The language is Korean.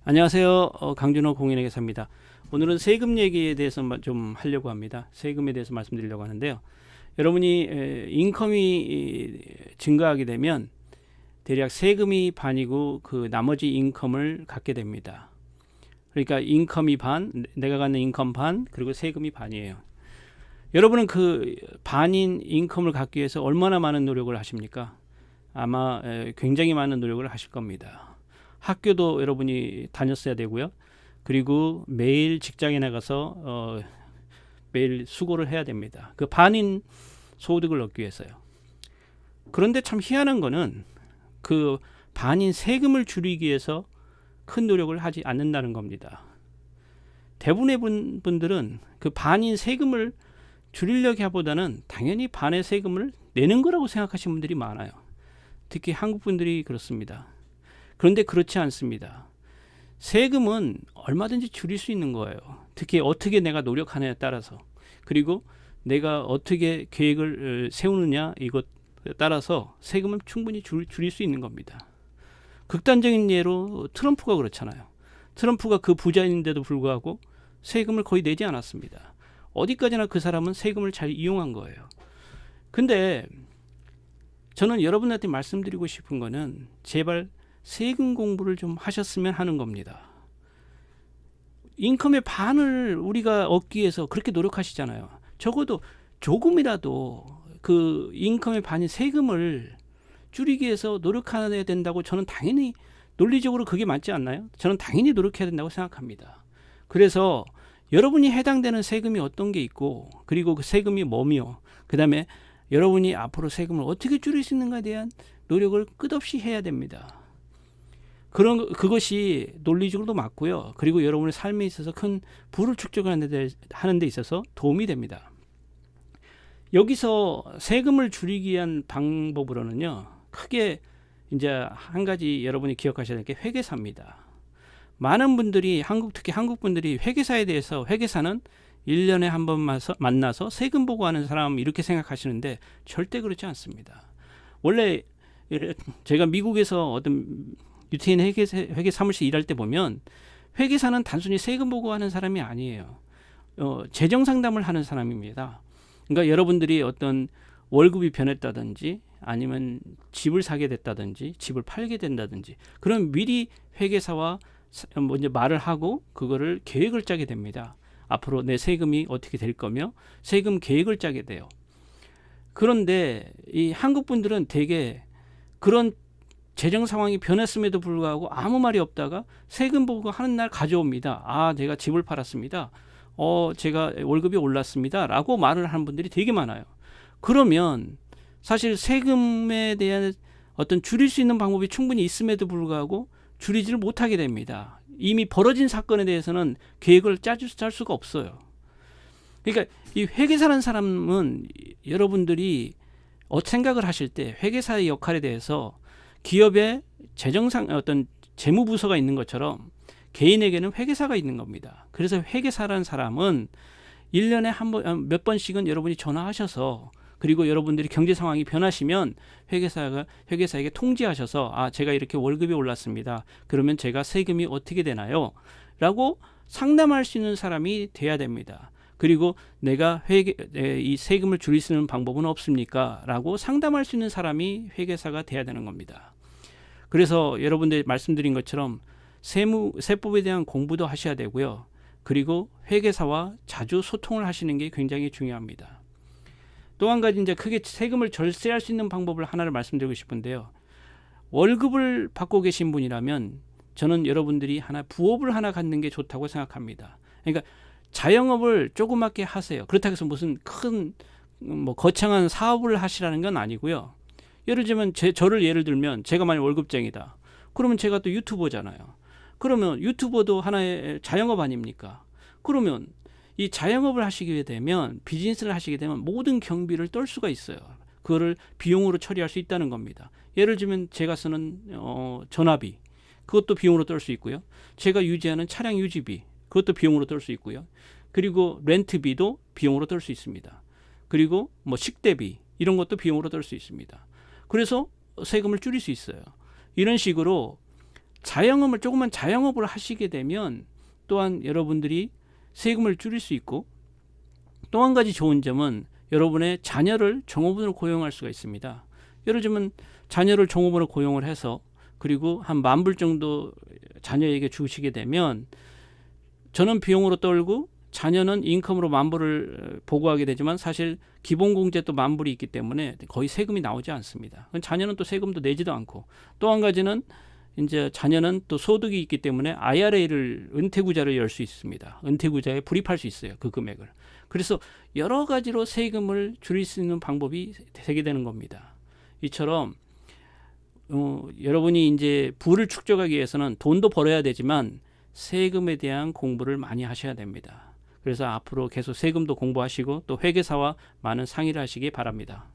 안녕하세요. 강준호 공인회계사입니다. 오늘은 세금 얘기에 대해서 좀 하려고 합니다. 세금에 대해서 말씀드리려고 하는데요. 여러분이 인컴이 증가하게 되면 대략 세금이 반이고 그 나머지 인컴을 갖게 됩니다. 그러니까 인컴이 반, 내가 갖는 인컴 반, 그리고 세금이 반이에요. 여러분은 그 반인 인컴을 갖기 위해서 얼마나 많은 노력을 하십니까? 아마 굉장히 많은 노력을 하실 겁니다. 학교도 여러분이 다녔어야 되고요. 그리고 매일 직장에 나가서 매일 수고를 해야 됩니다. 그 반인 소득을 얻기 위해서요. 그런데 참 희한한 거는 그 반인 세금을 줄이기 위해서 큰 노력을 하지 않는다는 겁니다. 대부분의 분들은 그 반인 세금을 줄이려고 하보다는 당연히 반의 세금을 내는 거라고 생각하시는 분들이 많아요. 특히 한국 분들이 그렇습니다. 그런데 그렇지 않습니다. 세금은 얼마든지 줄일 수 있는 거예요. 특히 어떻게 내가 노력하느냐에 따라서, 그리고 내가 어떻게 계획을 세우느냐 이것 따라서 세금은 충분히 줄일 수 있는 겁니다. 극단적인 예로 트럼프가 그렇잖아요. 트럼프가 그 부자인데도 불구하고 세금을 거의 내지 않았습니다. 어디까지나 그 사람은 세금을 잘 이용한 거예요. 근데 저는 여러분한테 말씀드리고 싶은 거는 제발 세금 공부를 좀 하셨으면 하는 겁니다. 인컴의 반을 우리가 얻기 위해서 그렇게 노력하시잖아요. 적어도 조금이라도 그 인컴의 반인 세금을 줄이기 위해서 노력해야 된다고 저는 당연히 논리적으로 그게 맞지 않나요? 저는 당연히 노력해야 된다고 생각합니다. 그래서 여러분이 해당되는 세금이 어떤 게 있고, 그리고 그 세금이 뭐며, 그 다음에 여러분이 앞으로 세금을 어떻게 줄일 수 있는가에 대한 노력을 끝없이 해야 됩니다. 그것이 논리적으로도 맞고요. 그리고 여러분의 삶에 있어서 큰 부를 축적하는 데 있어서 도움이 됩니다. 여기서 세금을 줄이기 위한 방법으로는요, 크게 이제 한 가지 여러분이 기억하셔야 될 게 회계사입니다. 많은 분들이 특히 한국 분들이 회계사에 대해서, 회계사는 1년에 한 번 만나서 세금 보고하는 사람 이렇게 생각하시는데 절대 그렇지 않습니다. 원래 제가 미국에서 어떤 유태인 회계 사무실 일할 때 보면 회계사는 단순히 세금 보고하는 사람이 아니에요. 재정 상담을 하는 사람입니다. 그러니까 여러분들이 어떤 월급이 변했다든지 아니면 집을 사게 됐다든지 집을 팔게 된다든지, 그럼 미리 회계사와 먼저 말을 하고 그거를 계획을 짜게 됩니다. 앞으로 내 세금이 어떻게 될 거며 세금 계획을 짜게 돼요. 그런데 이 한국 분들은 되게 그런 재정 상황이 변했음에도 불구하고 아무 말이 없다가 세금 보고 하는 날 가져옵니다. 아, 제가 집을 팔았습니다. 제가 월급이 올랐습니다. 라고 말을 하는 분들이 되게 많아요. 그러면 사실 세금에 대한 어떤 줄일 수 있는 방법이 충분히 있음에도 불구하고 줄이지를 못하게 됩니다. 이미 벌어진 사건에 대해서는 계획을 짤 수가 없어요. 그러니까 이 회계사라는 사람은 여러분들이 생각을 하실 때 회계사의 역할에 대해서 기업의 재정상 어떤 재무부서가 있는 것처럼 개인에게는 회계사가 있는 겁니다. 그래서 회계사라는 사람은 1년에 몇 번씩은 여러분이 전화하셔서, 그리고 여러분들이 경제 상황이 변하시면 회계사에게 통지하셔서, 아, 제가 이렇게 월급이 올랐습니다. 그러면 제가 세금이 어떻게 되나요? 라고 상담할 수 있는 사람이 돼야 됩니다. 그리고 내가 이 세금을 줄일 수 있는 방법은 없습니까? 라고 상담할 수 있는 사람이 회계사가 돼야 되는 겁니다. 그래서 여러분들 말씀드린 것처럼 세법에 대한 공부도 하셔야 되고요. 그리고 회계사와 자주 소통을 하시는 게 굉장히 중요합니다. 또 한 가지 이제 크게 세금을 절세할 수 있는 방법을 하나를 말씀드리고 싶은데요. 월급을 받고 계신 분이라면 저는 여러분들이 부업을 하나 갖는 게 좋다고 생각합니다. 그러니까 자영업을 조그맣게 하세요. 그렇다고 해서 무슨 큰 거창한 사업을 하시라는 건 아니고요. 예를 들면 저를 예를 들면 제가 만약 월급쟁이다. 그러면 제가 또 유튜버잖아요. 그러면 유튜버도 하나의 자영업 아닙니까? 그러면 이 자영업을 하시게 되면, 비즈니스를 하시게 되면 모든 경비를 떨 수가 있어요. 그거를 비용으로 처리할 수 있다는 겁니다. 예를 들면 제가 쓰는 전화비, 그것도 비용으로 떨 수 있고요. 제가 유지하는 차량 유지비, 그것도 비용으로 떨 수 있고요. 그리고 렌트비도 비용으로 떨 수 있습니다. 그리고 식대비 이런 것도 비용으로 떨 수 있습니다. 그래서 세금을 줄일 수 있어요. 이런 식으로 자영업을 조그만 자영업을 하시게 되면 또한 여러분들이 세금을 줄일 수 있고 또 한 가지 좋은 점은 여러분의 자녀를 종업원으로 고용할 수가 있습니다. 예를 들면 자녀를 종업원으로 고용을 해서 그리고 한 10,000불 정도 자녀에게 주시게 되면 저는 비용으로 떨고 자녀는 인컴으로 10,000불을 보고하게 되지만 사실 기본공제 또 10,000불이 있기 때문에 거의 세금이 나오지 않습니다. 자녀는 또 세금도 내지도 않고 또 한 가지는 이제 자녀는 또 소득이 있기 때문에 IRA를 은퇴구자를 열 수 있습니다. 은퇴구자에 불입할 수 있어요. 그 금액을. 그래서 여러 가지로 세금을 줄일 수 있는 방법이 되게 되는 겁니다. 이처럼 여러분이 이제 부를 축적하기 위해서는 돈도 벌어야 되지만 세금에 대한 공부를 많이 하셔야 됩니다. 그래서 앞으로 계속 세금도 공부하시고 또 회계사와 많은 상의를 하시기 바랍니다.